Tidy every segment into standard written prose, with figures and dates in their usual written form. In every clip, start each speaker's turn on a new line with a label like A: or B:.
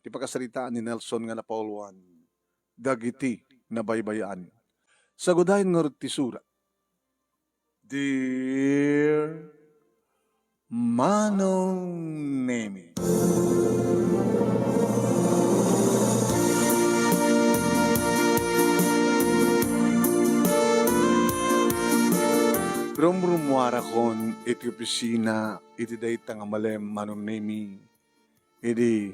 A: Ti pagkasalitaan ni Nelson nga Napoleon, dagiti na baybayaan. Sagudahin nga rin ti sura. Dear Manong Nemi. Rumrumuara kon iti opisina iti dayta nga malem Manong Nemi iti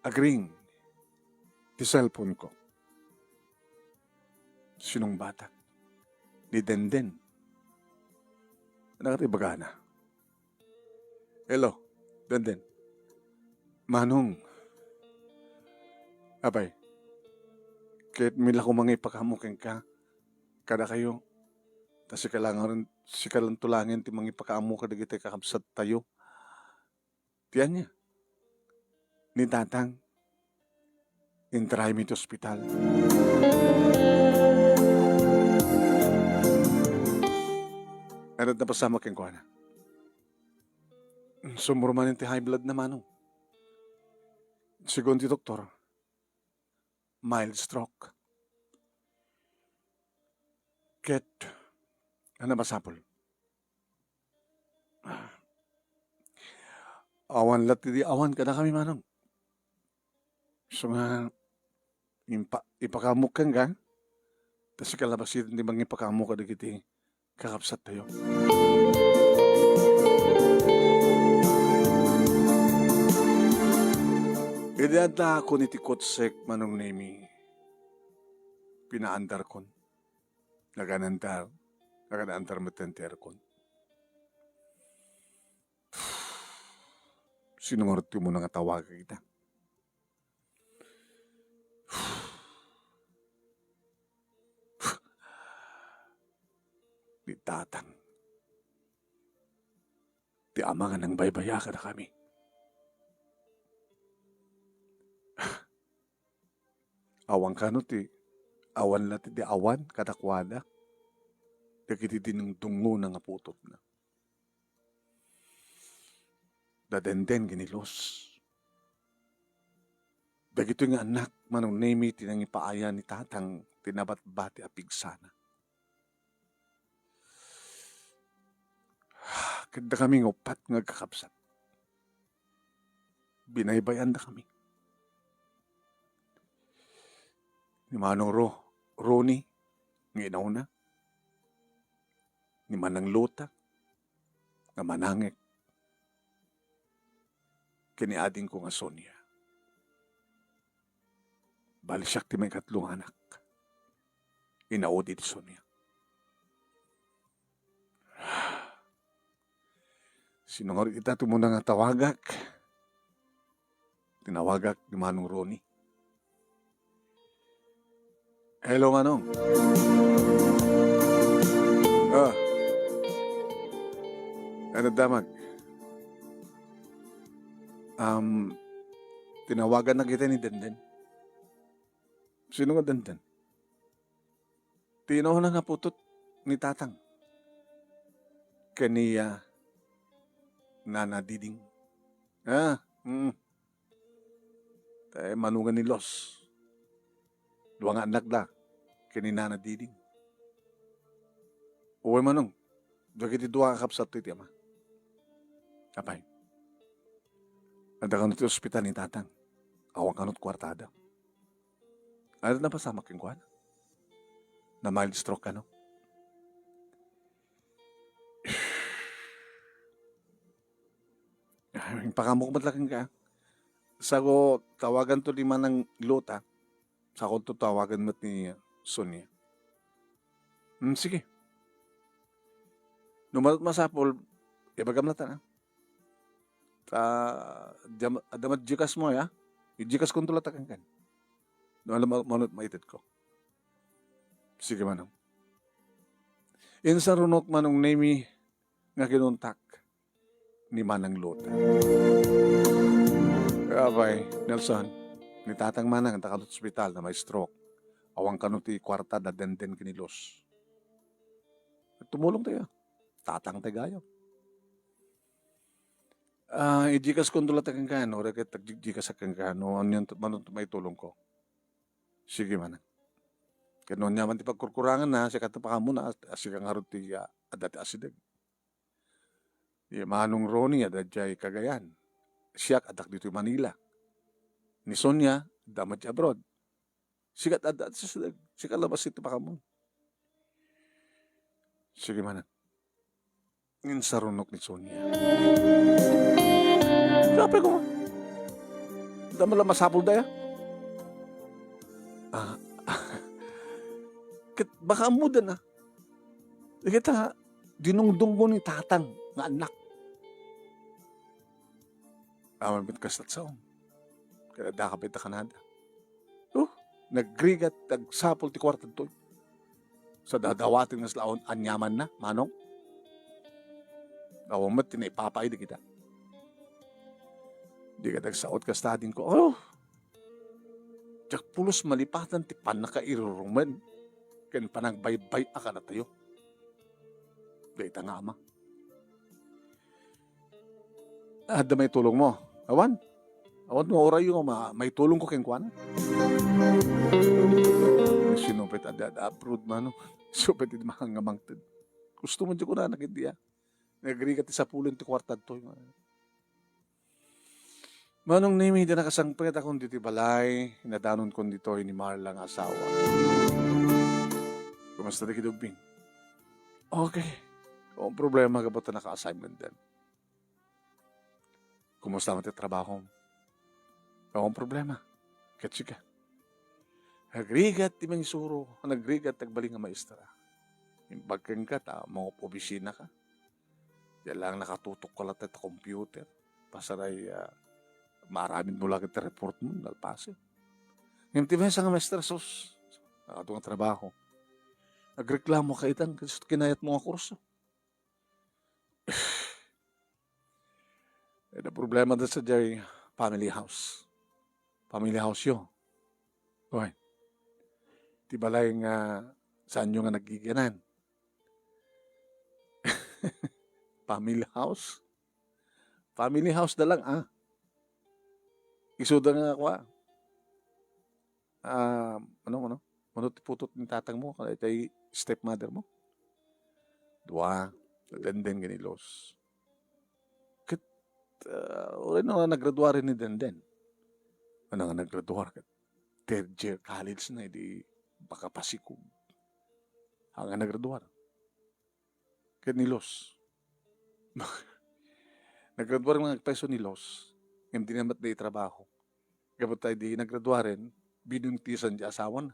A: agring ti cellphone ko. Sinong bata? Ni Denden. Nakatibagana. Hello, Denden. Manong. Abay, kahit mila ko mga ipakamukin ka, kada kayo, kasi kailangan rin, si kalang tulangin, ti mga ipakaamu ka dagiti kakabsat tayo. Tiyan niya. Ni tatang, intry mi ti ospital. Ano na pasama keng kuha na? Sumurman ti high blood na Manong. Sigon ti doktor, mild stroke. Ket, ano masapol? Awan lati di awan kada kami Manong. So nga, ipakamuk kang ka, tapos kalabasin di bang ipakamuk ka dagiti kakapsat tayo. Idada ako ni ti kotsek Manong Nemi. Pinaandar kon. Naganandar matenter kon. Sinungorti mo nga tawag kita. Di tatang. Di ama nga nang baybaya ka na kami. Awang kano ti, awan lati di awan katakwada. Dagiti dinong dungo na nga putot na. Dadenden ginilos. Dagito nga anak Manong Nemi tinang ipaaya ni tatang tinabat-bati apigsana. Kada kami upat nga kakapsat. Binaybayan na kami. Ni Manong Roni, nga inauna. Ni Manang Lota, nga manangik. Kiniading ko nga Sonia. Balisyak ti may katlong anak. Inaudi ti Sonia. Sinungor kita tumuna nga tawagak. Tinawagak ni Manong Roni. Hello, Manong. Ano damag? Tinawagan na kita ni Denden. Sino nga Denden? Tino na nga putot ni tatang. Kaniya Nana Diding. Tayo manungan ni Los. Luwang anak da. Kani Nana Diding. Uwe Manong. Dagiti duwa kakapsat iti ama. Kapay. Anda kanot ti ospital ni tatang. Awang kanot kwartada. Ano na pasama king kuwan? Na mild stroke ka, no? Pakamuk matlaking ka. Sago, tawagan to lima ng Lota. Sako to tawagan mat ni Sonia. Sige. Numarot masapol, ibagam na ta na. Adamat jikas mo, ya? Ijikas kong tulatakan kan. Doon alam manot maitit ko. Sige Manong. Insa runok Manong Nemi nga kinuntak ni Manang Lota. Abay, Nelson, ni tatang Manang ang takalot ospital na may stroke. Awang kanuti kwarta na Denden kinilos. Tumulong tayo. Tatang tagayo. ijikas ko ndulat kang kano, raket tagjikas kang kano, anyan manun may tulong ko. Sige man. Kanon niya man ti pagkurkurangan na, siya katapaka mo na, asika nga rin ti adati asidag. Manong Ronnie, adadjay Cagayan. Siyak adak dito Manila. Ni Sonia, damat siya abroad. Sikat adat sa sidag. Sika labas ito pa mo. Sige man. Ngin sarunok ni Sonia. Sabi ko, damala masapol daya. Baka amuda na. Kita, dinungdung mo ni tatang nga anak. Awan bit kasat sa kaya dakapit na Canada. Nagrigat, nagsapol ti kwartad to. Sa dadawatin nga slaon, anyaman na, manong. Awamat, tinaipapay di kita. Di ka nagsaot ka stadin ko, tsak pulos malipatan ti panakairuruman. Kan panagbaybay aka na tayo. Dahita nga ama. Ada may tulong mo. Awan mo oray yung may tulong ko keng kwan. Sinupit ada approve man. Supit iti mahangamang tid. Gusto mo dyan ko na nagindiya. Nagri ka ti sa pulin ti kwartad to. Manong nimi di nakasangpet akong diti balay. Nadanon ko dito ni Marla nga asawa. Kumusta di kidubing? Okay. Kung problema ka ba ito naka-assignment din? Kumusta mo iti trabaho? Kung problema. Katsi ka. Nagrigat ti mga isuro. Nagrigat tagbaling nga maestra. Impagkang ka ta, mga opisina ka. Diyan lang nakatutok ka lang sa computer. Pasaray, maraming mo lang iti report mo. Nalpasin. Ngayon ti mga nga maestra sus. Nakatong trabaho. Nagreklamo ka itang kinayat mo nga kurso. Na problema na sa jay family house. Family house yun. Okay. Di balay nga saan nyo nga nagiginan? Family house? Family house na lang, Isuda nga ako, ano? Manot putot ni tatang mo, kaya ito stepmother mo. Dua, Denden ganilos. Ulit na nagraduar ni Denden. Ano nga nagraduar ka? Third year college na, di baka pasikog. Hanga nagraduar. Kanilos. Nagraduar mga peso ni Los. Hindi naman na trabaho. Kapag tayo di nagraduarin, binuntisan di asawan.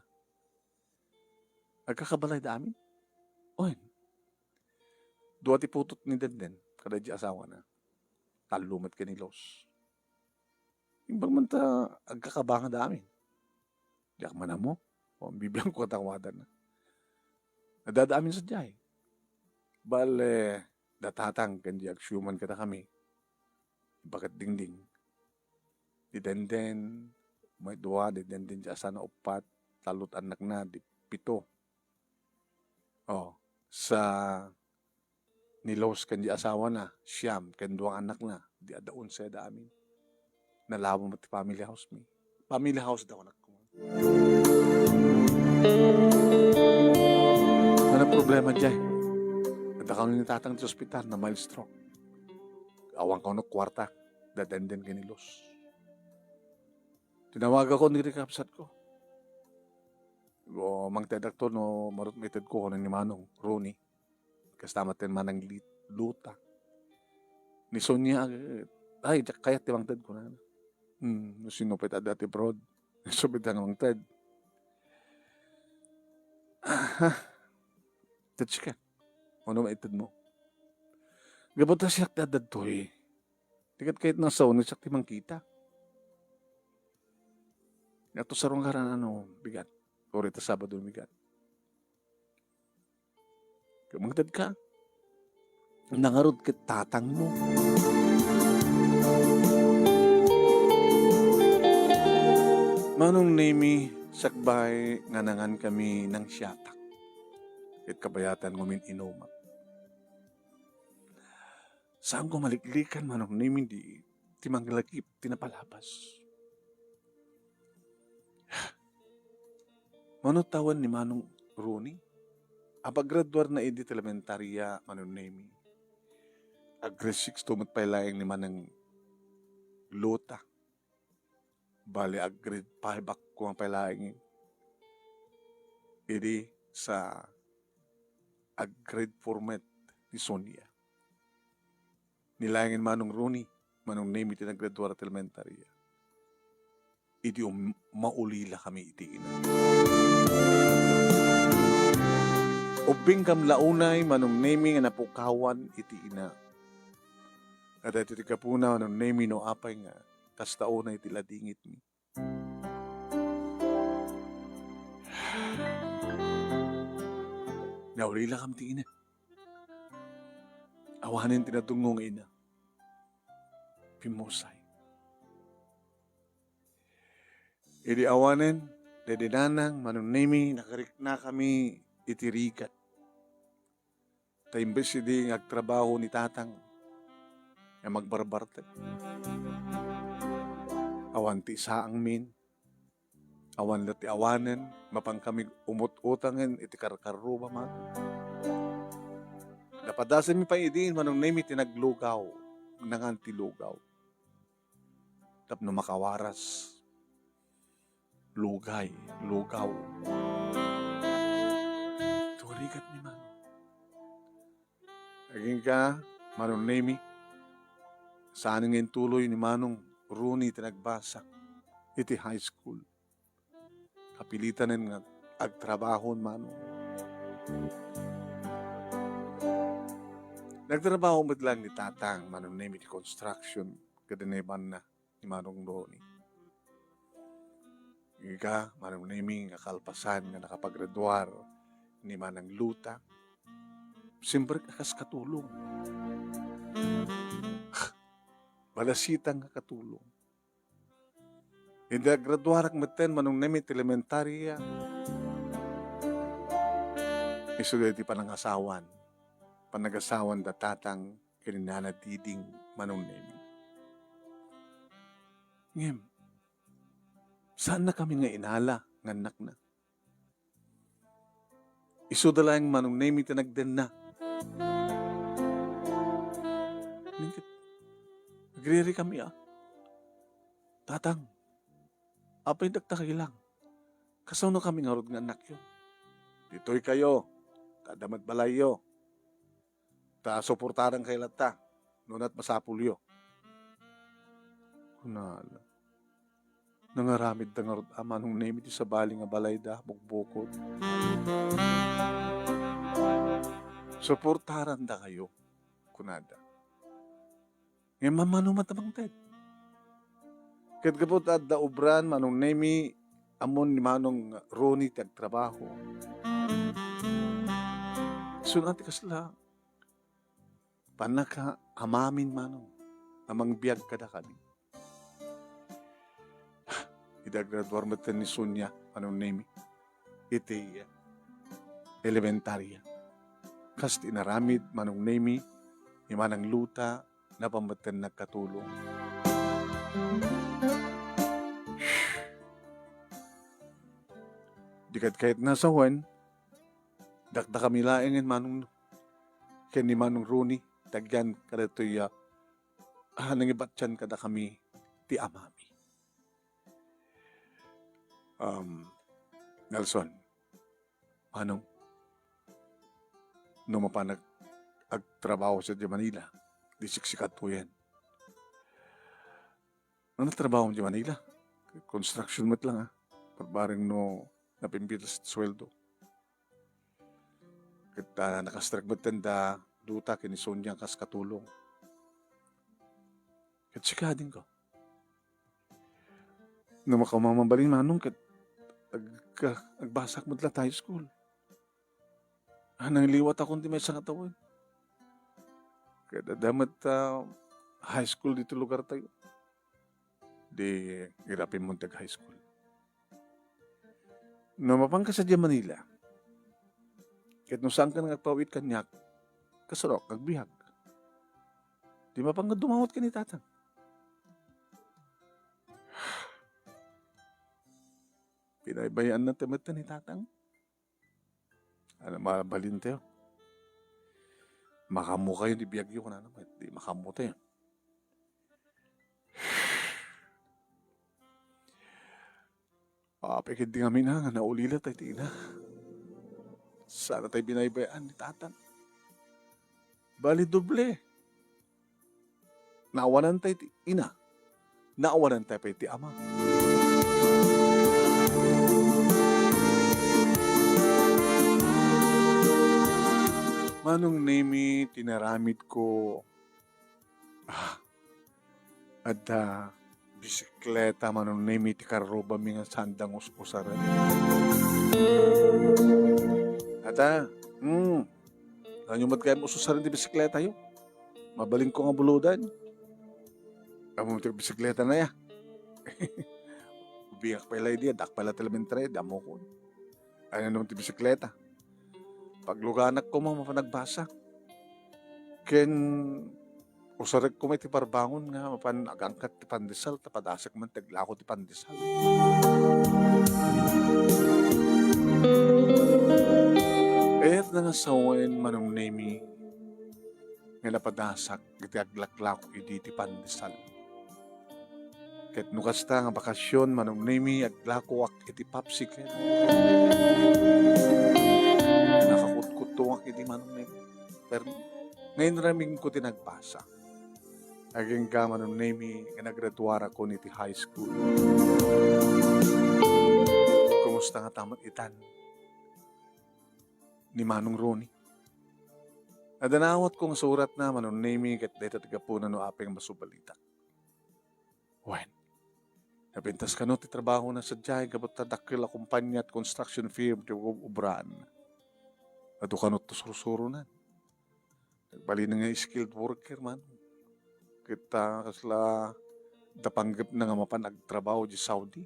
A: Nagkakabalay da amin. Oy. Dua ti putot ni Denden. Kada di asawa na. Talumat ka ni Los. Imbang man ta, agkakabangan da amin. Diyak man mo. O, bibiyang ko katawadan na. Nadadaamin sa diyay. Bale, datatang kandi agsyuman ka na kami. Bakat dingding. Di Denden, may dua, di Denden di asa na upat, talot anak na, di pito. Sa nilos kandi asawa na, siyam, kandi duwang anak na, di adaun sa da amin. Nalawa mo ti family house mi. Family house daw anak ko. Ano problema dyan? Nagtakaw ni tatang sa ospital na mild stroke. Awang ka no kwarta, dadenden kanilos. Tinawag ako ni Rikapsat ko. Mang tedakto no marutmited ko ni Manong Ronnie. Kastamat din manang luta. Ni Sonia, ay, kaya timang ted ko na. Sinupit adati broad. Subit ang mang ted. Tedsi ka. Ano maitid mo? Gabot na siya dadad to eh. Tikat kahit nang saon, siya timang kita. Ito sa runggaran bigat. O rito Sabado bigat. Kumangtad ka. Nangarod ka tatang mo. Manong nemi sakbay nga nangan kami ng siyatak. At kabayatan ngumin inumak. Saan ko maliklikan manong name di timanglagip tinapalapas. Manutawan ni Manong Rooney. Apagraduar na edit elementarya manong name. Grade 6 tumot pa ilayang ni Manang Lota. Bali grade 5 ako ang pailayang idi sa grade 4 met ni Sonia. Nilayangin Manong Rooney, Manong name iti naggraduar at elementarya. Idi maulila kami itiin. Ubing kam launay manong name nga napukawan iti ina. At iti kapuna manong name no apay nga kastao na iti ladingit mi. Naulila kam ti ina. Awanin tinatungong ina. Pimusay. Idi awanin, dedinanang manong name nakarik na kami itirikat. Ta imbes di agtrabaho ni tatang na magbarbarte. Awan ti saang min. Awan lati awanen. Mapang kami umut-utangan iti karkaruba man. Napadasan mi pa idiin manong name tinaglugaw. Nangantilugaw. Tapno makawaras. Lugay. Lugaw. Turigat ni man. Aging ka, manong name saan ngayong tuloy ni Manong Rooney tinagbasak iti high school. Kapilitan nga agtrabahon Manong. Nagtrabaho mo lang ni tatang Manong name iti construction kadineban na ni Manong Rooney. Ika, Manong name nga kalpasan nga nakapaggraduar ni Manang Luta. Siyempre kakas katulong. Balasitang katulong. Hindi graduarak meten manong name elementarya. Isulit ti panangasawan. Panagasawan da tatang kininana diding manong name. Ngem, saan na kami nga inala nganak na? Isudalang manong name tinagden na. Nagriri kami Tatang, apay nagtakilang. Kasaw na kami nga rod nga anak yun. Dito'y kayo, tadamat balayo. Ta suportarang kay lata, nunat masapulyo. Kunala. Nangaramid na nga rod amanong name iti sa bali nga balay da, bugbukod. Suportaran da kayo, kunada. Ngayon mamano matamang ted. Kat kapot at da ubran, manong name amon ni Manong Rooney tagtrabaho. Sunati kasla, panaka amamin Manong, amang biyag kada kami. Idagraduar matan ni Sonia, Manong name, iti elementarya. Kas tinaramid, Manong name, ni Manang Luta, na pambatan nagkatulong. Dikat kahit nasa wan, dakda kami laingin Manong ken ni Manong Rooney, tagyan kada to'y nangibatyan kada kami ti amami. Nelson, Manong, no mapanag agtrabaho sa di Manila, di siksikat po yan. Ano trabaho mo di Manila? Construction mat lang Pagbaring no napimpitas at sweldo. Kita nakastrag matanda duta kini Sonya kas katulong. Kat sikadin ko. No makamamabalin Manong kat agbasak mo dila tayo school. Nang liwat akong di may sa katawan. Kada damat high school dito lugar tayo. Di irapin mo high school. No mapang ka sa Manila, kahit no saan ka nagpawit kanyak, kasarok, kagbihag. Di mapangod dumawat ka ni tatang. Pinaybayaan na tamat ni tatang. Ano mabalin tayo? Makamu kayo di biyagyo ko na naman. Di makamu tayo. Pikit di kami na nga naulila tayo tina. Sana tayo binaybayaan ni tatang. Bali doble. Naawanan tayo ti ina. Naawanan tayo pa ti ama. Manong nemi tinaramid ko at bisikleta manong nemi ti karoba mi nga sandang usaran. Ata, nanyumad kayo mo usaran ti bisikleta yo. Mabaling ko nga buludan. Amo ti bisikleta na ya. Biyak pala dia, dak pala telementre, damo ko. Ano nung ti bisikleta? Pagluganak ko mo mapanagbasa. Ken usarek ko may ti parbangon nga mapan agangkat ti pandesal tapadasak man taglako ti pandesal. Kahit na nasawain manong nemi nga napadasak iti aglaklako iti ti pandesal. Kahit nukasta nga bakasyon manong nemi aglako ak iti popsicle. Nakakutkutuwak iti manong nemi. Pero ngayon raming ko tinagbasa. Aging ka manong nemi nga nagraduara ko niti high school. Kumusta nga tamat itan ni Manong Ronnie? Nadanawat kong surat na manong nemi kat dito tigapunan no apeng masubalita. When? Napintas ka no ti trabaho na sadyay kapag tadakil a kumpanya at construction firm ti ubraan. Ado ka no to surusuro na. Nagbali na nga skilled worker man. Kita kasla dapanggap na nga mapan agtrabaho di Saudi.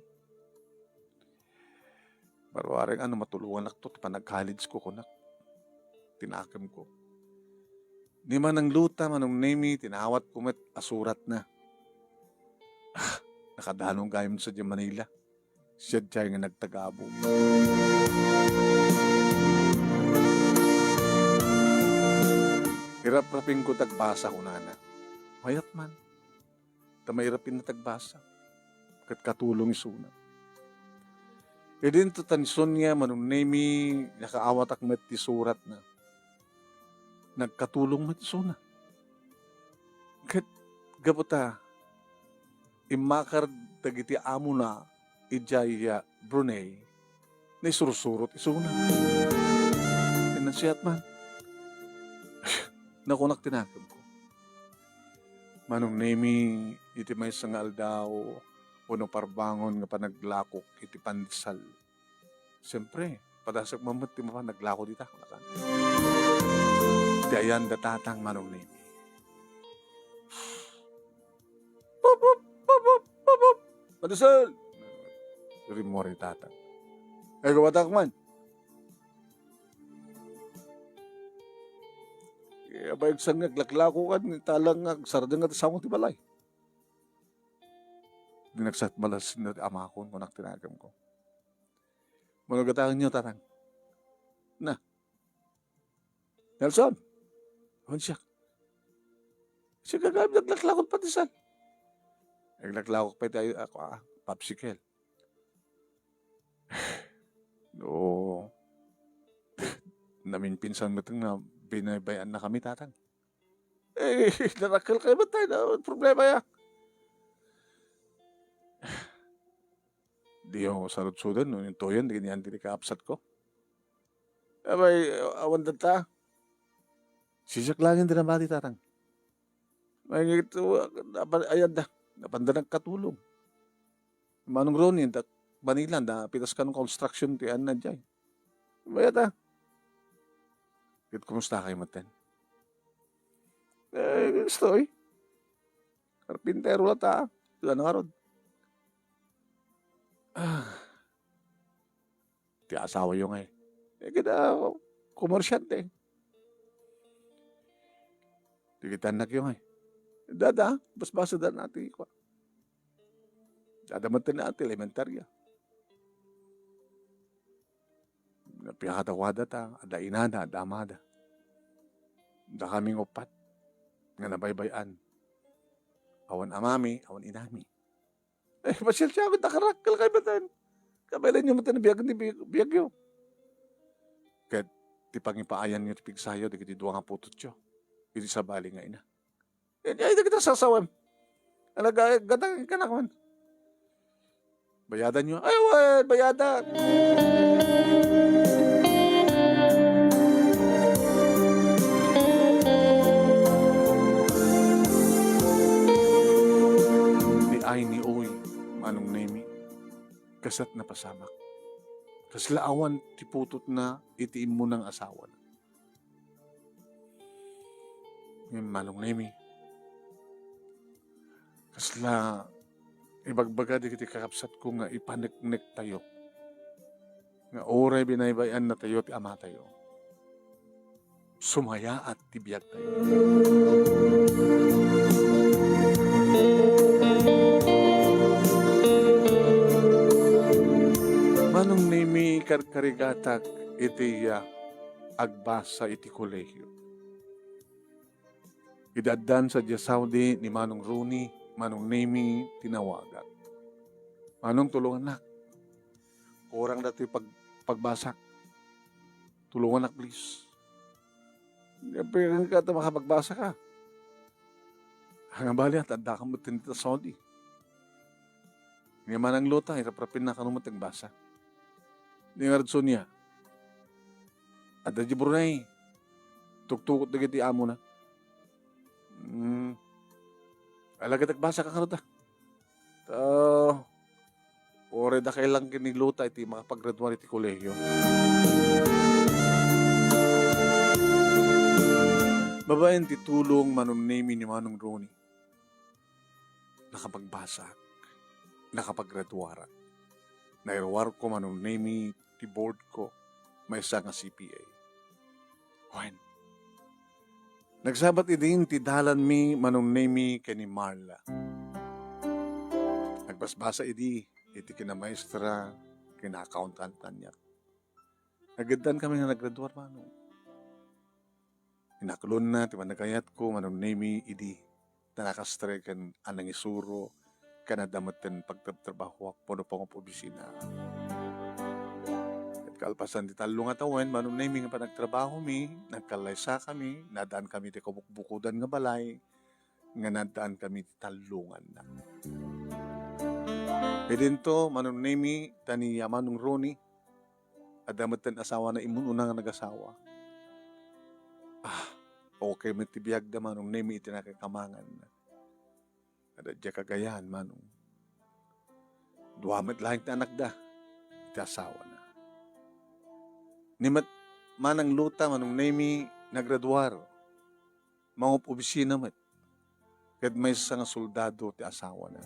A: Marwaring ano matulungan ak to panag-college ko kunak. Tinakam ko. Di man ang luta manong nemi tinawat ko met asurat na. Nakadanong gayam sa di Manila. Siya dyan nga nagtagabo. Hirap-rapin ko tagbasa ko nana. Mayat man. Tamayirapin na tagbasa. Kat katulong isuna. E din to tansyon niya manong nemi nakaawat ak met ti surat na. Nagkatulong met isuna. Kat gabuta imakar dagiti amo na ijaya Brunei na isurusurot isuna. Pinansiyat man. Nakunak tinakam ko. Manong nemi iti may sangal daw uno parbangon nga panaglakok iti pandesal. Siyempre, padasak mamat ti mapanaglako dita. Di ayan datatang manong nemi. Pop, pop, pop, pop, pop, pop. Pandesal! Rimori tatang. Gawatak man. Bayag sang naglaklako kan, talang saradang nga tasawang ti balay. Dinagsat malas na ama ko, kunak tinagam ko. Managatangan niyo, tatang. Na. Nelson. Huwag siya. Siya gagamit, naglaklakot pati saan. Naglaklakot pa tayo, popsicle. No. Namin pinsan mo itong na binabayaan na kami, tatang. Narakal kayo ba tayo na problema ya? Di yung sarot-sudan, no? Yung toyan, di ganyan din ka-upsat ko. Abay, awan data. Sisak langin din ang bati, tatang. May ngito, ayan da, napanda ng katulong. Manong Ronin, Manila, na pitas ka ng construction, tiyan na dyan. Bayat kumusta kayo maten? Gusto Karpintero lang ta. Ano nga ron? Ti asawa yung kita, komersyante. Di kita anak yung Dada, basbasa da natin ko. Dada man natin elementarya. Napiyakatawada ta, ada inada, ada amada. Da kaming upat, nga nabaybayan. Awan amami, awan inami. Pasyal siya ako, nakarakal kayo batan. Kabalan nyo matan na biyag yun. Kaya ti pangipaayan nyo, ti pigsayo, di kiti duwa nga putot nyo. Iti sa bali nga ina. Ay, di kita sasawan. Gatang ka na kaman. Bayadan nyo. Ay, well, bayadan. Ni ay ni uy, manong nemi. Kasat na pasamak. Kaslaawan ti putot na itiin mo ng asawa na. Ngayon manong nemi. Kasla ibagbaga di kiti kakapsat ko nga ipaneknek tayo. Nga oray binaybayan na tayo ti ama tayo. Sumaya at tibiyag tayo. Manong nemi karkarigatak iti agbasa iti kolehiyo. Idaddan sa Saudi ni Manong Rooney, Manong Nemi tinawagan. Manong tulungan nak. Kurang dati pagbasak. Tulungan nak please. Pero ka ito makapagbasa ka. Hanggang bali at anda ka mo tinita Saudi. Nga manang lota, iraprapin na ka naman tagbasa. Ni Ngarad niya. Ada di Brunei. Tuktukot na kiti amo na. Alaga tagbasa ka kanuta. Ore da kailang kiniluta iti makapaggraduar iti kolehiyo. Babayan ti tulong Manong Nemi ni Manong Rooney. Nakapagbasak. Nakapaggraduara. Nairwar ko Manong Nemi ti board ko. May isa nga CPA. When? Nagsabat idin ti dalan mi Manong Nemi kani Marla. Nagbasbasa idi iti kina maestra kina accountant kanya. Nagadan kami nga naggraduar Manong. Inakulon na ti managayat ko Manong Nemi idi tanakastre kan anang isuro kanadamaten pagtatrabaho puno pang opisina. Kalpasan di talo nga tawen, Manong Nemi nga pa nagtrabaho mi, nagkalaysa kami, nadaan kami di kabukbukudan nga balay, nga nadaan kami di talungan na. Pedinto, Manong Nemi, tani Manong Rooney, adamatan asawa na imun unang nag-asawa. Okay, may tibiyag da Manong Nemi iti nakakamangan na. Adadya kagayan, Manong. Duwamat lahing na anak da, iti asawa na. Nimat manang luta Manong Nemi nagraduar. Mga opisina mat. Kad may isa nga soldado ti asawa na.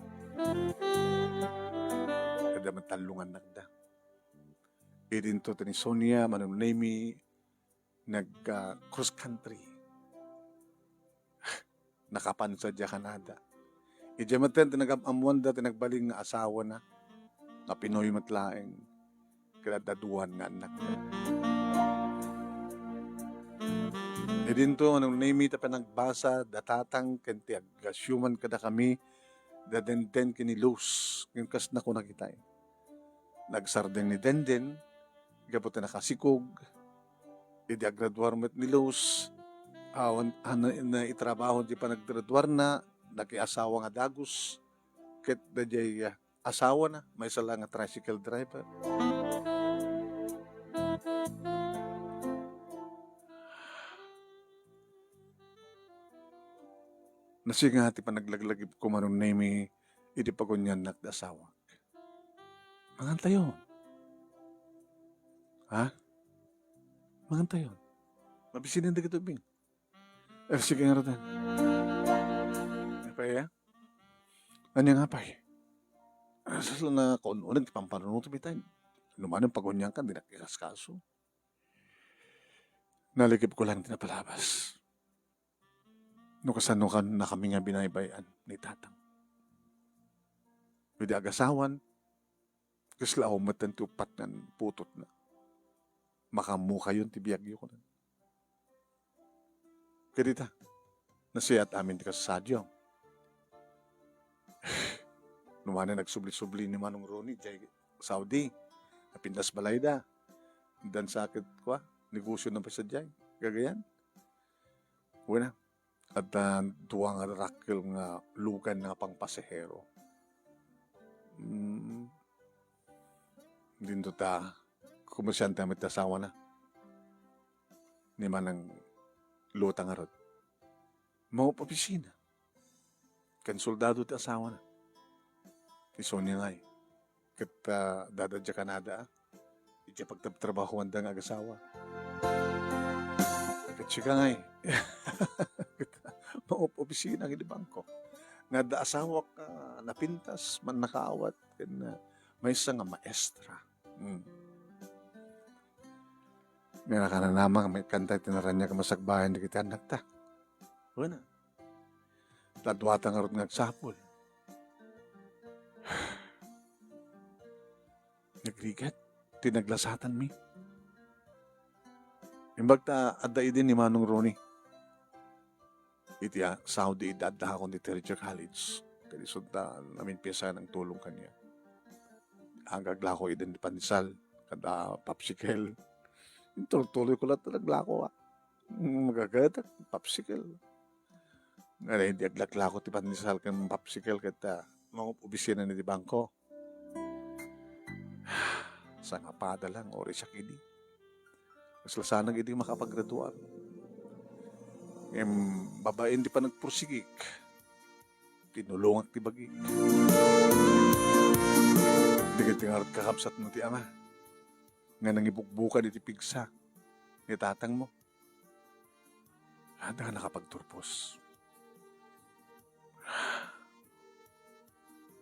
A: Kada matalungan nagda. Idinto ni Sonia Manong Nemi cross country. Nakapansa dya Canada. Ijamaten tinagamuan da tinagbaling nga asawa na. Na Pinoy matlaeng. Kadadaduhan nga anak na. Idinto Manong Nemi ta panagbasa datatang kenti agasyuman kada kami dadenden kini Luz yung kas na ko nakita. Nagsardeng ni Denden gapot na nakasikog idi agraduar met ni Luz na itrabaho di pa naggraduar na nakiasawa nga dagos ket dajay asawa na may sala nga tricycle driver. Nasingati pa naglaglagip ko Manong Nemi iti pagunyan nagdasawak. Manganta yun. Ha? Manganta yun. Mabisinin na kitubing. Sige nga ratan. Napay ano nga pay? Sasala na kaununan ti pampanunuto bitan. Lumanong pagunyan ka, di nakikas kaso. Nalikip ko lang tinapalabas. No kasano kan na kami nga binaybayan ni tatang. Pwede agasawan, kaslao matan tupat nan putot na. Makamuka yun tibiyagyo ko na. Kadita, nasiyat amin ti kasadyo. Numana nagsubli-subli ni Manong Ronnie, jay Saudi, napindas balayda. Dan sakit ko, negosyo na pa sa jay. Gagayan. Wala. At duwa nga rakil nga lugan nga pang pasahero. Dito ta, kumasyante amit asawa na. Ni manang lutang arot. Mga opisina. Kan soldado ti asawa na. Iso niya nga eh. Kat dadadya Canada, iti pagtrabaho ang ag-asawa. Kat siya nga eh. Mga opisina ng bangko. Nga da asawa ka napintas, man nakaawat, kan may isa nga maestra. Nga ka na naman, may kanta tinaran niya ka masagbayan, di kita anak ta. Wala. Tadwata nga rin nagsapol. Nagrigat, tinaglasatan mi. Imbag ta, adda idin ni Manong Ronnie. Iti Saudi idadda ako ni Teacher College. Kaya sunta namin piyesa ng tulong kanya. Hanggang ko idin ni Pandesal, kada popsicle. Tuloy ko lang talaglako. Magagadak, popsicle. Nga hindi aglaklako ti Pandesal kan popsicle kata mga opisina ni di bangko. Sa nga pada lang, ori siya kini. Mas lasanang hindi makapaggraduar. Babae hindi pa nagpursigik. Tinulungan ti bagik. Hindi ka tingarot kakapsat mo ti ama. Nga nangibukbukan iti pigsa. Ni tatang mo. Handa ka nakapagturpos.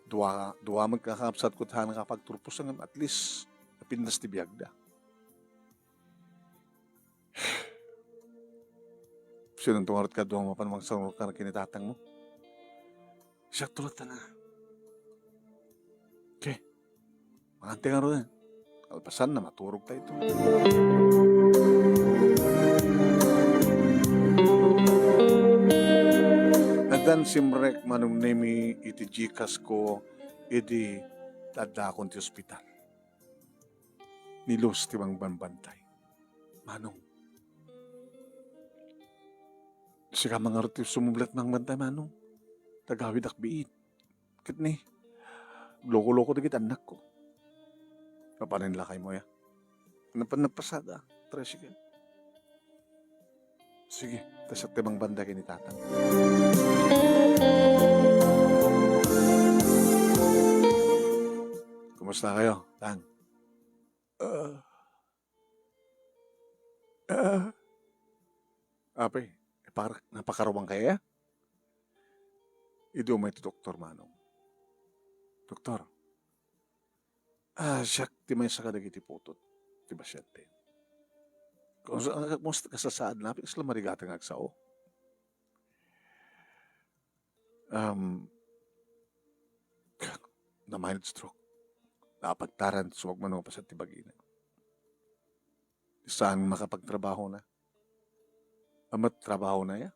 A: Dua magkakapsat ko tahan nakapagturpos ng at least napindas ti biyagda. Sino tungarot ka doon mapanamang sa ka na kinitatang mo? Siya tulad na. Okay. Makante nga rin. Alpasan na maturog tayo ito. Adan simrek manong nemi iti jikas ko iti tada akong ti ospital. Nilos ti bang banbantay. Manong. Sika mga roti sumublat ng bantay manong. Tagawid akbiit. Kit ni. Loko-loko na kita anak ko. Kapanin lakay mo ya. Napasada. Tricycle. Sige. Tas at tibang banda kini tatang. Kumusta kayo, Tang? Ape. Napakarawang kaya? Ido may doktor manong. Doktor. Siya ti may sa kadagiti putot. Ti ba siya ti? Kung kasasaad na, sila marigata nga agsao. Na mild stroke. Napagtaran, sumagmano pa sa tibagina. Saan makapagtrabaho na? Amat trabaho na ya.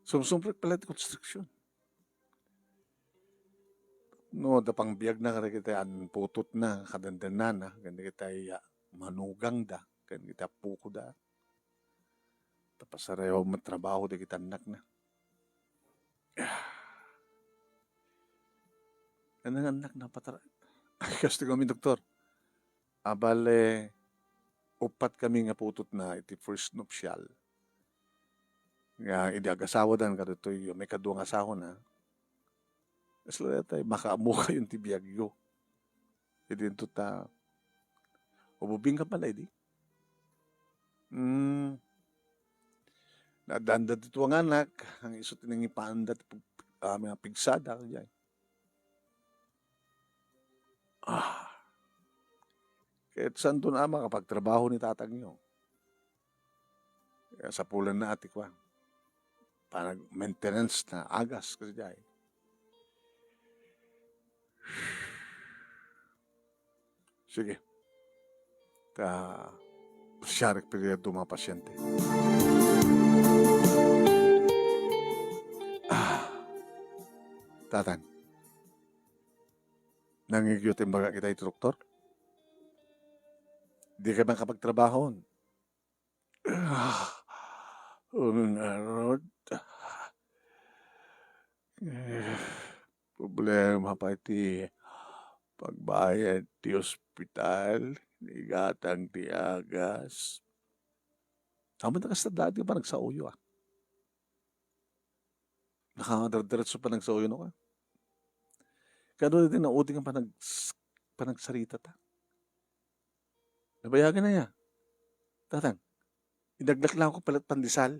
A: Sumsumpret pala di konstruksyon. No, dapang biyag na kada kita putot na, kadandanan na, ganda kita manugang da, ganda kita puko da. Tapasareho matrabaho di kita anak na. Anong anak na patara? Kasi kami doktor. Abale, upat kami nga putot na iti first nuptial. Nga idi-agasawa dan kadatoy may kaduang asawa na. Kasla tayo makaamuka yung tibiyagyo. Hindi ito ta ububing ka pala hindi. Nadanda dito ang anak ang isot ng ipanda mga pigsada kaya. Kahit saan doon ama kapag trabaho ni tatang nyo. Kaya sa pulan na atik wa. Parang maintenance na agas kasi dahil. Sige. Syarik periodo mga pasyente. Tatang, nangigyutin ba kita ito, doktor? Di ka makapagtrabahon. Unarod. Problema pa iti pagbayad ti ospital, igatang ti agas. Tama na kasi dati pa nagsauyo ah. Nakakadadiretso pa nagsauyo no ka. Kano din na uting ang panagsarita ta. Nabayagan na niya. Tatang, idagdak lang ako palat pandesal.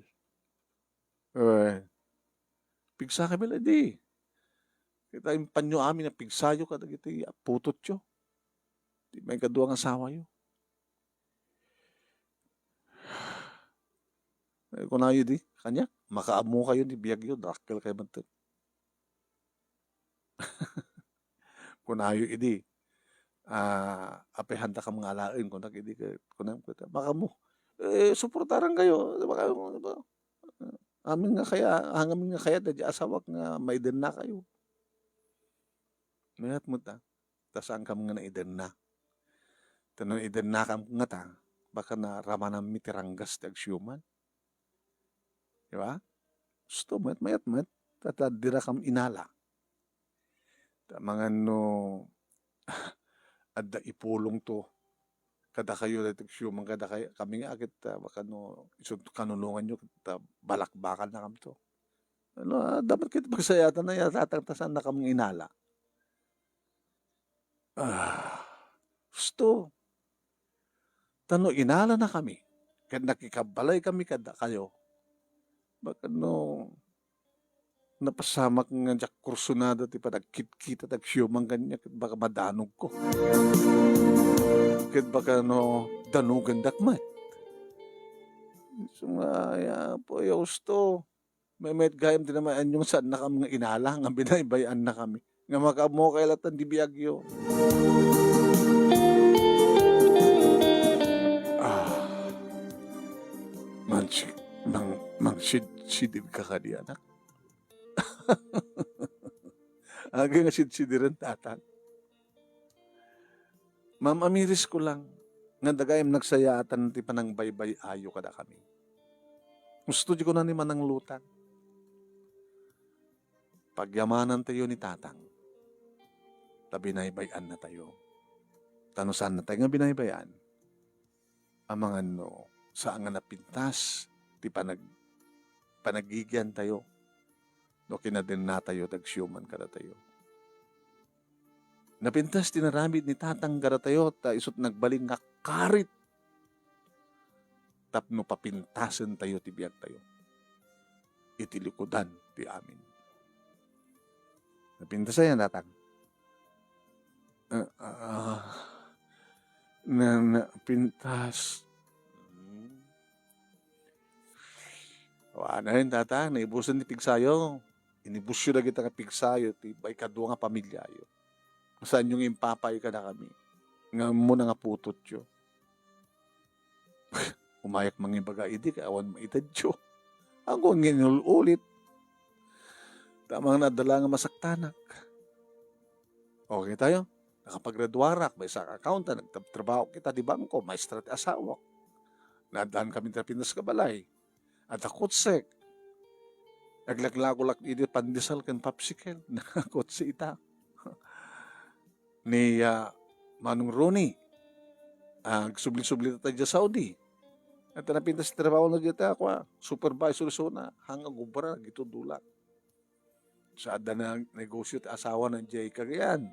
A: Pigsa kami lang di. Kita yung panyo amin na pigsayo ka dagiti putot yo. Di may kaduang asawa yo. Kung na di, kanya, makaamu kayo ni biyag yo, dakkel kayo man kung na idi, apehanda ka mga alain kung nag-idi ka, kung baka mo, suportaran kayo, baka mo, amin nga kaya, dadya asawak nga, maiden na kayo. Mayat mo ta, tasaan ka mga naiden na. Tanong iden na ka nga ta, baka na ramanang mitiranggas tag syuman. Diba? Gusto, mayat, tatadira kam inala. Mga no, adda ipulong to, kada kayo tag syuman, kada kayo, kami nga akit, baka no, isod kanulungan nyo, balakbakan na kam to. Ano, dapat kita pagsayatan na yatatangtasan na kaming inala. Gusto. Tano, inala na kami. Kaya nakikabalay kami kada kayo. Baka no, napasamak nga jak kursunada ti padagkit-kita tag siyumang kanya kat baka madanog ko. Kat baka no, danugan dakmat. Sumaya po, gusto. May gayam din naman yung saan na kami nga inala, nga binaybayan na kami. Nga makamo kailatan di biyagyo. Sidid ka ka di anak. Aga nga sidsidiran tatang. Ma'am, amiris ko lang. Nga dagayam nagsayatan ti panang baybay ayo kada kami. Gusto di ko na ni manang lutang. Pagyamanan tayo ni tatang. Binaybayan na tayo. Tanusan na tayo nga binaybayan. Ang mga no, saan nga napintas ti panagigyan tayo. No kinadin na tayo, tagsyuman kada tayo. Napintas tinaramid ni tatang kada tayo, ta isot nagbaling nga karit. Tapno papintasan tayo, tibiyag tayo. Itilikudan ti amin. Napintas yan, tatang. Napintas. Wala rin, tatang, naibusan ni pigsayo. Inibusyo na kita ka pigsayo, tibay kadwa nga pamilyayo. Saan yung impapay ka na kami? Nga mo na nga putot yo. Umayak mga baga, hindi ka awan maitad yo. Ako ang ginululit. Tamang nadala nga masaktanak. Okay tayo? Nakapaggraduarak, may sa accountant, nagtrabaho kita di bangko, maestra at asawa. Nadaan kami na Pinas Kabalay. At akotsek. Naglaglagulak dito pandesal kan popsicle. Nakakotse ita. Ni Manong Ronnie. Subli-subli tayo sa Saudi. At napintas trabaho na kita ako. Supervisor na hanggang gubara. Gito dulak. Sa ada na negosyo at asawa ng Jay Cagayan.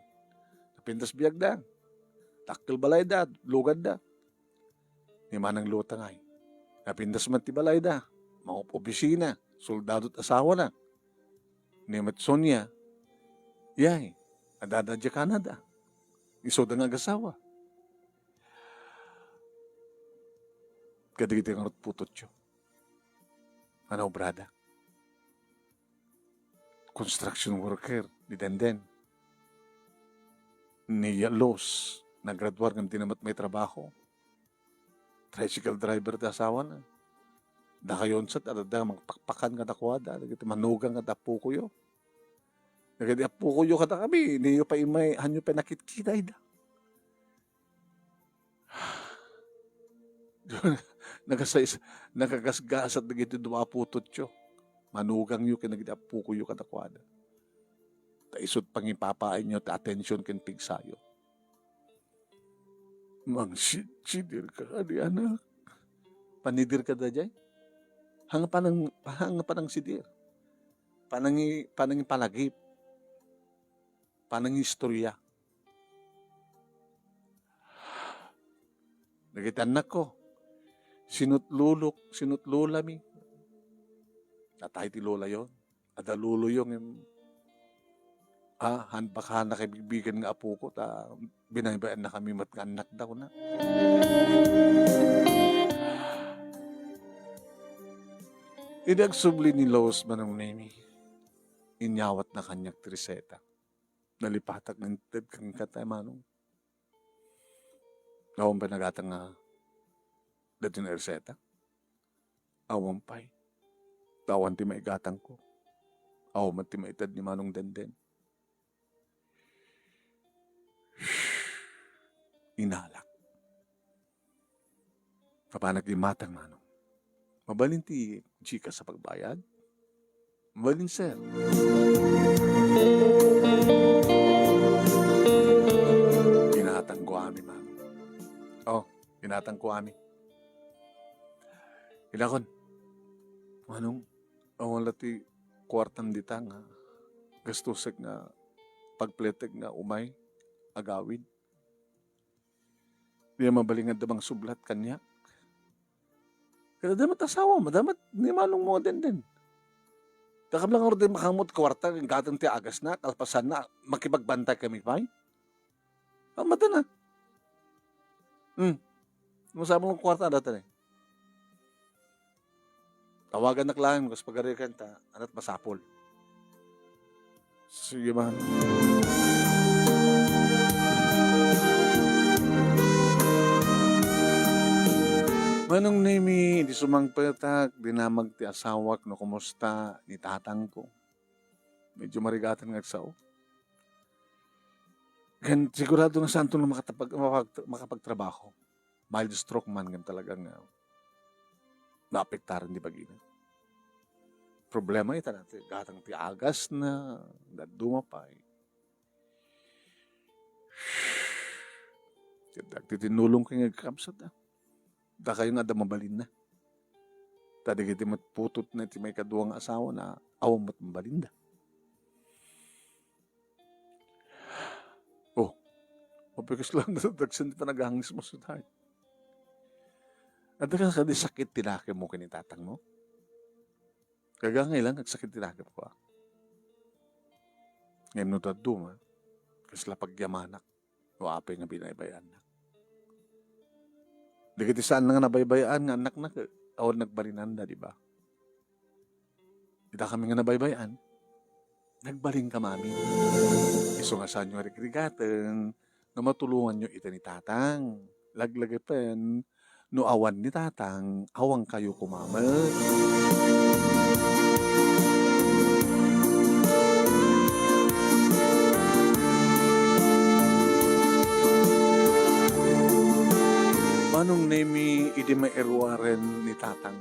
A: Napintas biyag da. Takil balay da. Lugad da. Ni Manang Lutang ay. Napintas man ti balay da. Mga opisina. Soldado at asawa na. Ni Matsonia. Yay. Adadadya Canada. Isoda nga agasawa. Kadigiti ang putot yo. Ano, brada? construction worker, ni Denden. Ni Los, naggraduar ng tinamat may trabaho. Tricycle driver da asawa na. Da kayon sa da magpakpakan nga dakwada, nagiti manugang nga dapo ko yo. Nagiti apo ko yo kada kami, niyo pa imay hanyo pa nakitkinay da. Nagagasgasat na gito dumaputot yo. Manugang yo kinagiti apo ko yo kadakwada. Ta isot pangipapain nyo ta atensyon ken pigsayo. Mang sidir ka di anak. Panidir ka da jay. Hanga panang sidir. Panangi palagip. Panangi istorya. Nagitanak ko. Sinutlula mi. Natay ti lola yon. Ada lulo yung baka nakibibigan nga apo ko, binabayaan na kami matkanak daw na. Idagsubli ni Los manong nemi, inyawat na kanyak triseta, nalipatak ng ted kang katay manong. Awang pa nagatang dati na reseta, awang pa'y, tawan ti maigatang ko, awang ti maitad ni manong Denden. Inalak. Kapanak di matang manong. Mabalin ti chika sa pagbayad? Mabalin sir. Inatang ko ami manong. Inatang ko ami. Ilakon. Manong, wala ti kwartan dita nga. Gastusek nga pagpletek nga umay. Agawid. Di mabalingad damang sublat kanya. Kada damat asawa, madamat ni manong mo Denden. Takam lang ako din makamot kwarta, yung gatang ti agas na, kalpasan na, makipagbantay kami pa. Mata na. Masama mong kwarta dati eh. Tawagan na klahin, kasi pag-arikan ta, anat masapol. Sige man. Manong nemi, di sumangpetak, dinamag ti asawak no kumusta ni tatang ko. Medyo marigatan nga sao. Gan sigurado na santo na makapagtrabaho. Mild stroke man gan talagang naapektaran di bagina. Problema ita natin, gatang ti agas na, dumapay. Titinulong ka nga kamsat na. Da kayo nga mabalin na. Tadi kiti matputot na iti may kaduang asawa na awang matmabalin na. Mapikas lang na dagsan pa naghangis mo sa tayo. At ka sakit tinake mo kinitatang mo? Kagangay lang nagsakit tinake ko. Ngayon no daduma, kasi lapagyamanak, o apay nga binaybayan na. Di kiti saan nga nabaybayaan nga anak na awon nagbalinanda, di ba? Ita kami nga nabaybayan, nagbaling ka mami. Iso nga saan nyo rigrigatan, na matulungan nyo ita ni tatang. Laglagay pen, no awan ni tatang, awang kayo kumamal. Manong nemi, idi may erwaren ni tatang,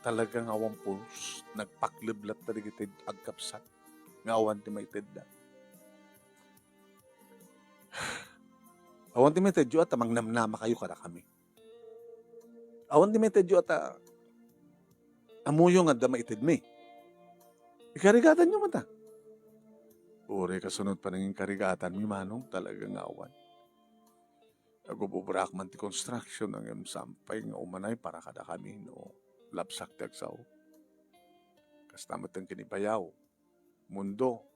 A: talagang awang pulos, nagpakliblat na digitid agkapsat, nga awan ti may tedda. Awan ti may tedyo at mangnamnama kayo kada kami. Awan ti may tedyo at amuyo nga da maitid mi. Ikarigatan nyo mata. Uri kasunod pa nanging karigatan mi manong talagang awan. Nagububrak man ti construction ang sampay nga umanay para kada kami no lapsak ti agsaw. Kastamat ang kinibayaw. Mundo.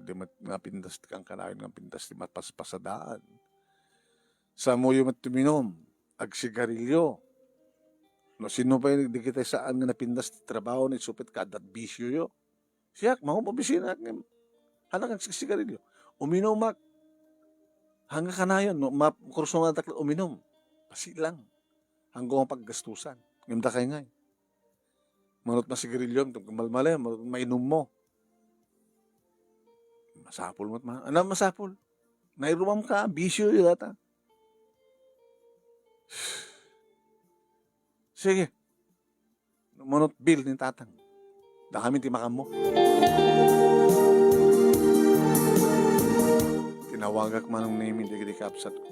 A: Di nga pindas ti kang kanayon nga pindas ti matpaspasadaan. Sa muyo matuminom. Agsigarilyo. No sino pa di kita saan nga napindas ti trabaho ni supit kadat bisyo yo. Siyak, mga pabisina, anak ang sigarilyo. Uminom mak, hanggang kanayon, no, kurso nga takla, uminom. Pasilang, hanggang ang paggastusan. Ngimda kay ngay. Manot na sigarilyo, malmalay, mainom mo. Masapol mo't ano masapol? Nairumam ka, bisyo yun ata. Sige. Manot bill ni tatang. Da kami timakam mo. Tinawagak man ang name hindi kapsat ko.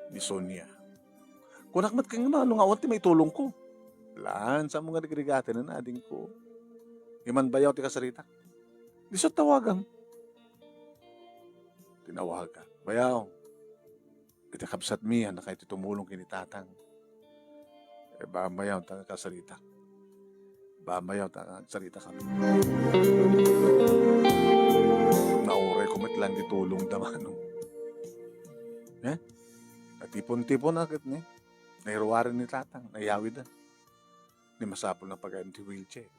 A: Ni Sonia. Kunakmat kang nga, nung awat may tulong ko. Lan, sa mga nagregate na nading ko. Iman bayaw ti kasarita. Di siya tawagan. Tinawagan. Bayaw. Kita kapsat mi, na kayo tumulong kinitatang. Bayaw, tanga kasarita. Bayaw, tanga kasarita kami. Nauray kumit lang ditulong damano. Natipon-tipon agad ni. Nairuwarin ni tatang. Nayawid na. Ni masapol na pag-ayon ti wheelchair.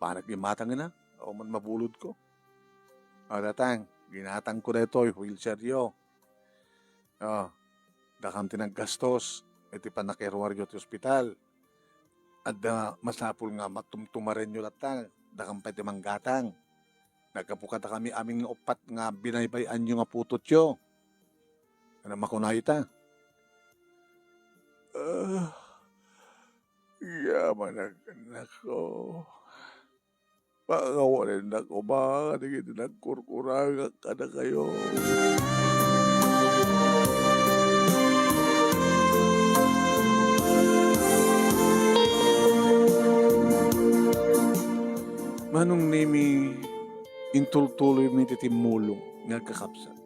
A: Panak imatang na. O man mabulod ko. O datang. Ginatang ko na ito. Wheelchair yo. O. Dakam tinaggastos. Iti pa nakiruwar yo ti ospital. At masapol nga matumtumaren yo latang. Dakam pa iti manggatang. Nagkapukata kami aming opat nga binaybayan yung nga putot yo. Ano makunay ta? Yaman ang anak ko. Pangawalin na ko ba? Hindi nagkurkurang ka na kayo. Manong nimi intultuloy mi titimulong nga kakapsat.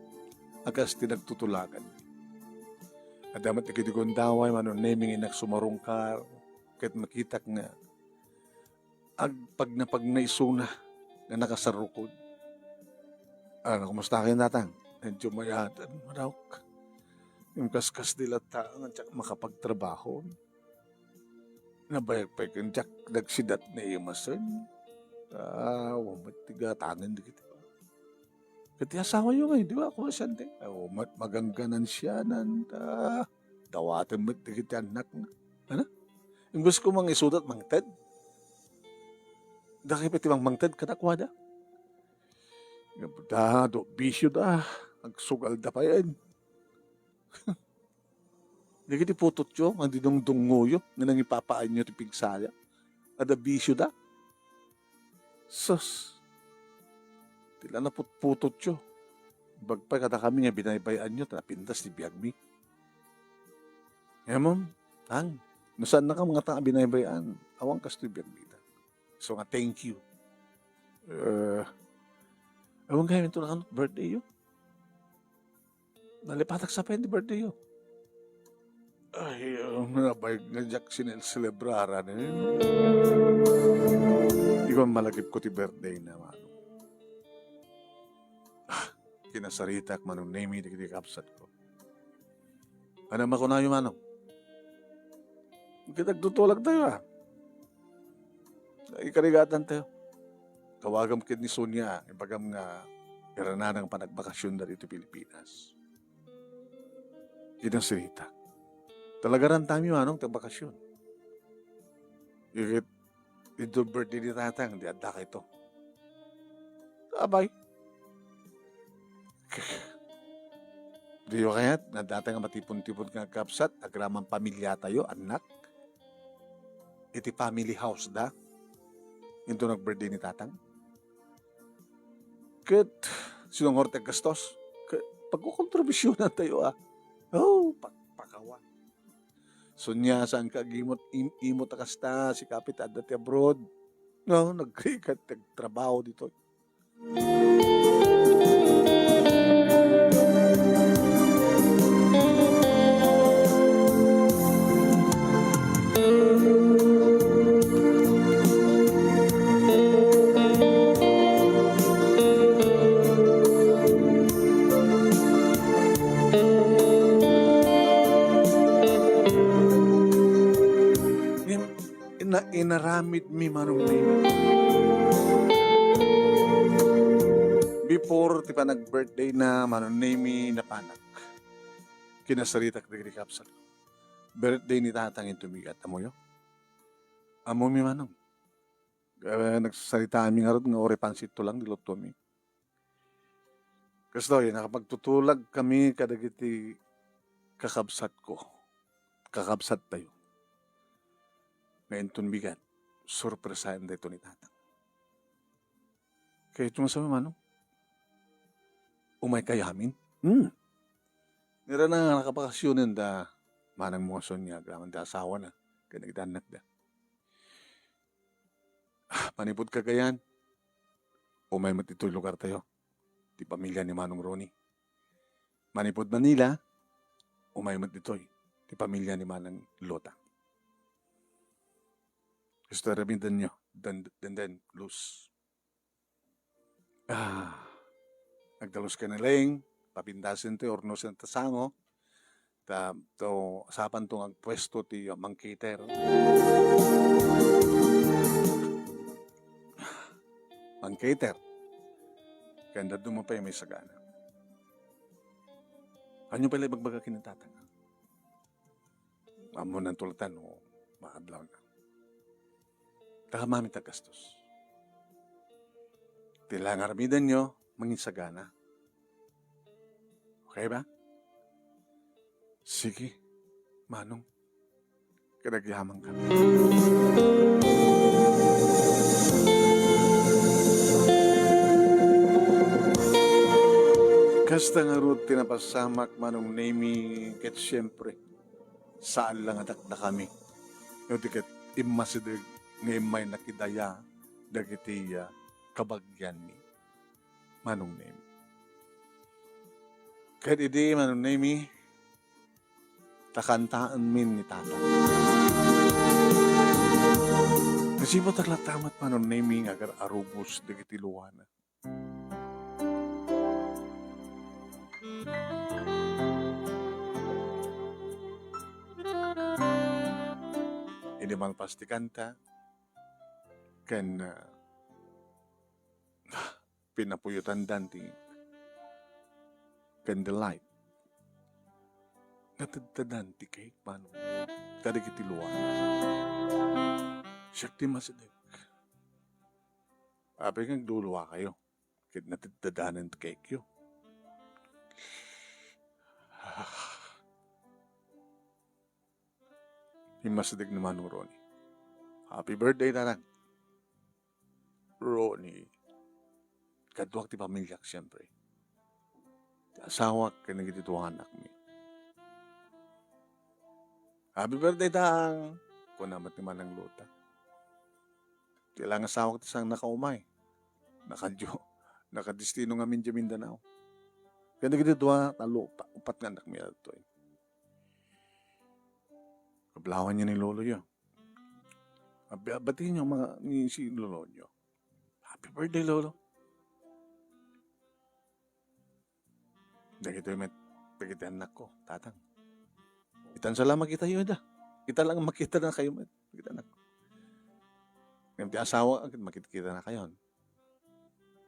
A: Agas tinagtutulagan. At damat ikitigon-daway manon naming inagsumarungkar kahit makitak nga pag naisuna na nakasarukod. Kumusta kayo natang? Medyo mayatan marawak. Yung kaskas nila taang at makapagtrabaho. Nabayag-bayag yung jak nagsidat na imasan. Matiga tangan di kita. Kati asawa yun di ba? Kung saan di? Magangganan siya nanda. Dawatan mo di kita anak na. Ano? Yung gusto ko mang isudat mangted. Daki pati mang mangted kanakwada. Do bisyo da. Agsugal da pa yan. Di kiti putot yo. Ang dinong-dungo yo. Nga nang ipapaan nyo ti pigsaya. Ada bisyo da. Sus. Tila na putot yo. Bagpay kada kami nga binaybayan nyo. Napindas ni Biagmi. Ma'am, tang. Nasaan na ka mga tanga binaybayan? Awang kas ni Biagmi. So nga, thank you. Awang kayo ito na birthday yo. Nalipatak sa pa yung birthday yo. Ay, nabayag nga jak sinel-celebrara na yun. Ikaw malagip ko ti birthday na, mano. Kinasaritak, manong name di kapsat ko. Ano makunayo, mano? Kitagtutulag tayo, Ikarigatan tayo. Kawagam kid ni Sonia, ipagam nga irananang panagbakasyon na dito Pilipinas. Kinasaritak. Talaga rin tayo, manong, tagbakasyon. Ito birthday ni tatang, di adda ka ito. Abay. Di yo kaya't, na dati nga matipon-tipon nga kapsat, agramang pamilya tayo, anak. Iti family house da. Ito nag-birthday ni tatang. Kat, sinong horte gastos. Pagkukontribusyonan tayo, pakawa. Sunya saan ka imot akasta si kapit at dati abroad. No, nagkrikat, nagtrabaho dito. naramid mi manong name. Before ti pa nag-birthday na manong name na panak. Kinasaritak digri kapsal. Birthday ni tatang ito migat. Amo yo? Amo mi manong. Nagsasalita mi nga ron nga ore pansit to lang diluto mi. Kasto nakapagtutulag kami kadagiti kakabsat ko. Kakabsat tayo. Ngayon tun bigat. Surpresahan dito ni tatang. Kaya ito masabi manong. Umay kayamin. Nira na nga nakapakasyonin da manang mga sonya. Graman da asawa na. Kaya nagdanak da. Manipod ka gayan. Umay matitoy lugar tayo. Di pamilya ni Manong Ronnie. Manipod Manila. Umay matitoy. Di pamilya ni Manang Lota. Gusto rabindan nyo. Dandan. Luz. Nagdalos ka na lang. Papindasin to. Ornosan tasango. To asapan to agpwesto ti Mangkiter. Mangkiter. Kaya dumapay may sagana. Ano pala ibagbaga kinatatanga? Amo ng tulatan o makadlaw na. Takamami tagastos. Tila nga ramidan nyo, mangin sagana. Okay ba? Sige, manong. Kadagyaman kami. Kasta nga root tinapasamak manong name ket siyempre saan lang atakda kami. No tiket imasidig ngay may nakidaya dagiti kabagyan ni manong name. Ket idi manong name takantaan min ni tata. Kasi ba taglatamat manong name agar arubos dagiti luwana. Ini malpastikan ta ken pinapuyutan danti ken delight natagtadan ti kay paano kadagiti luwan syakti masidek abe kang duluwa kayo ket natagtadanan ti kay kyo. Himasadig naman ng Ronnie. Happy birthday na lang. Ronnie. Kadwak ti pamilyak siyempre. Ti asawa ka nagitituang anak mi. Happy birthday tang. Kunamat ni Manang Lota. Tilang asawa ti sang nakaumay. Nakadistino nga min di Mindanao. Kaya nagitituang talo. Upat nga anak mi ato eh. Kablawan niya ni lolo niyo. Batiin niyo mga ni si lolo niyo. Happy birthday, lolo. Dahil ito yung pagkita anak ko, tatang. Itan sa lang makita yun da. Kita lang makita na kayo, makita anak ko. Ngayon, asawa, makita na kayo.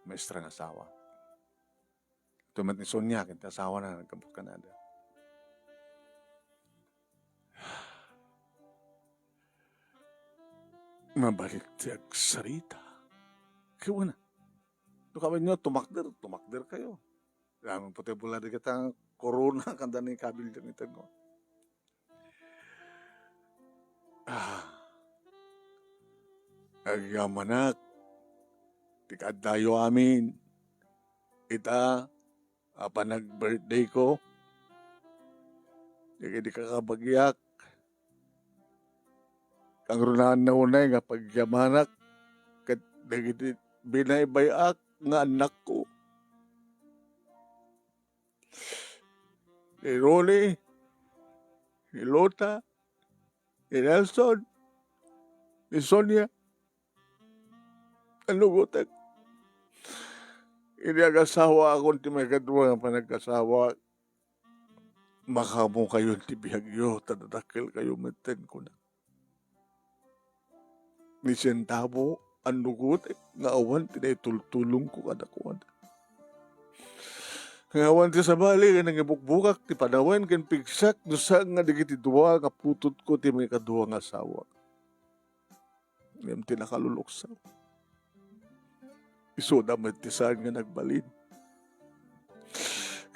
A: Maestra ng asawa. Ito ni Sonia, kita asawa na, nagkabot ka na da. Mabalik tiyag sarita. Kaya na. Kami nyo, tumakder kayo. Kaya puti pula di kita corona, kanda ni kabil dyan ito ko. Agamanak. Tikadayo amin. Ita, apa nag-birthday ko. Di kakabagyak. Kang runaan na unay nga pagyamanak kat dagiti binaybayak nga anak ko. Ni Ronnie, ni Lota, ni Nelson, ni Sonia. Ano gutek? Ini agasawa ako ti may kadwa nga panagkasawa. Makamo kayo ti biyagyo, tadadakil kayo meten ko na. Ni sentabo, ang lugot, nga awan, tinaytultulong ko kada kuwan. Nga awan ti sa bali, nga nangibukbukak, ti panawan, kan pigsak, dosa nga digiti duwa, nga putot ko, ti may kaduwa nga asawa. Ngayon tinakaluluksaw. Iso naman ti saan nga nagbalin.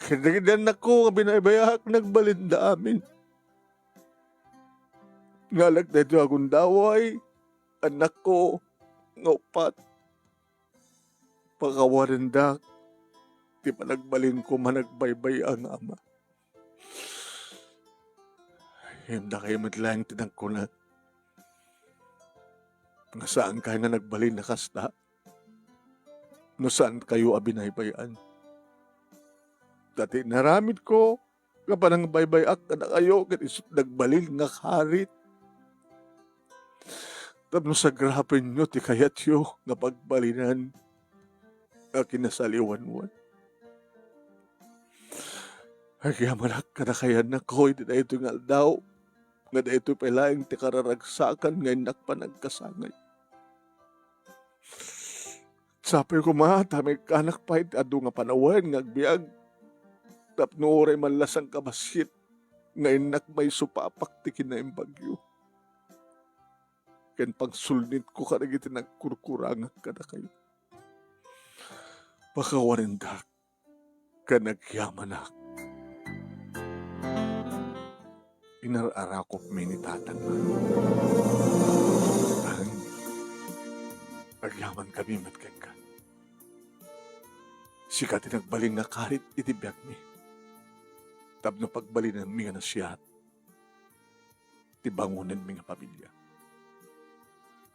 A: Kaya ako, nga binabayahak, nagbalin da amin. Ngalag na ito akong daway, anak ko, nga upat. Pagkawarin da, di pa nagbalin ko managbaybay ang ama. Hindi kayo madlang tinang ko na nga saan kayo nga nagbalin na kasta. No saan kayo abinaybayan. Dati naramid ko, nga panang baybayak ka na kayo, kanisot nagbalin nga karit. Tapos sa grapin nyo, ti kayat yo, nga pagbalinan, nga kinasaliwan-wan. Ay kaya manak ka na kaya na ko, hindi na ito nga daw, nga na ito palaing ti kararagsakan, ngayon nakpanagkasangay. Sabi ko tamay kanak pa iti adu nga panawan, nga agbiag, tapno oray malasang kabasit, ngayon may supapak ti kinaing bagyo. Ken pagsulnit ko karagiti nagkurkurangak ka na kayo. Pakawarindak ka nagyamanak. Inararakop minitatang man. Tang, agyaman kami matken ka. Sika tinagbaling nga karit itibiyag mi. Tapno pagbalin ng mga nasiyat, tibangunan mga pamilya.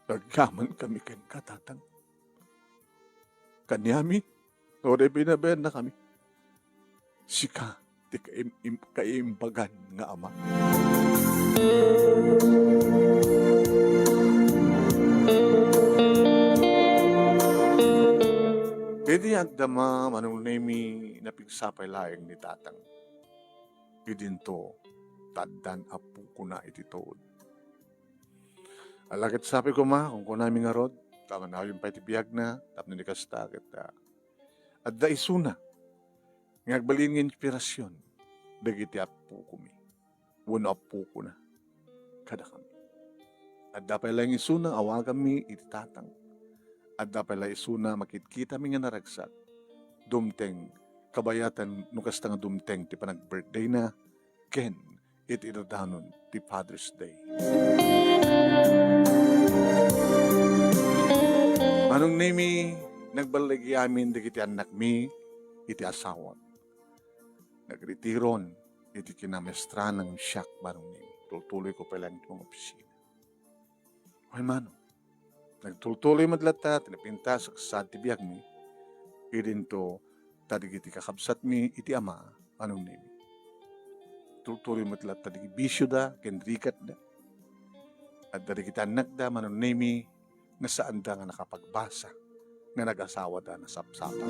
A: Nagkaman kami ken katatang. Kanyami, ore binabayan na kami. Sika, ti kaimbagan nga ama. Pwede agdama manong nemi napigsapay laeng ni tatang. Idinto, taddan apu ko na ititood. Alakit sabi ko kung kunami nga rod, tama na yung paitibiyag na, tap na nikasta, at da isuna, ngagbalin ng inspirasyon, dagiti apu ko mi, wano apu ko na, kada kami. At da pala yung isuna, awagan mi, ititatang, at da pala isuna, makitkita mi nga naragsak, dumteng, kabayatan, nukasta nga dumteng, ti panag-birthday na, ken, itidadanon, ti Father's Day. Anong nemi nagbalagi amin dagiti anak mi iti asawa. Nagritiron iti kinamestra ng siyak barong nemi. Tultuloy ko pa lang itong opisina. Ay mano, nagtultuloy madlata, tinapinta sa kasad ti biyag mi. Idin to, tadigiti kakabsat mi iti ama, anong nemi. Tultuloy madlata, tadigi bisyo da, kendrikat da. At darigiti anak da, manong nemi, na saan da nga nakapagbasa, nga nag-asawa da na sapsapa.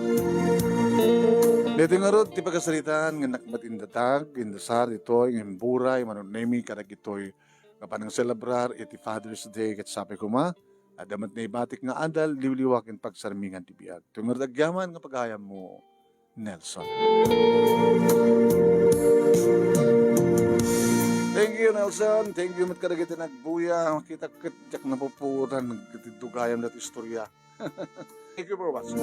A: Dito nga rod, ti pagkasalitan, nga nakmatindatag, indasar, ito'y, ng buray, manong nemi, karag ito'y, nga panang celebrar, iti Father's Day, kat sabi ko at damat na ibatik nga adal, liwliwakin pagsarmingan ti biyag. Ito nga radagyaman, nga paghayam mo, Nelson. Thank you, Nelson. Thank you, matkaragiti nagbuya. Makita-kityak na pupuran. Nagtidugayam na istorya. Thank you for watching.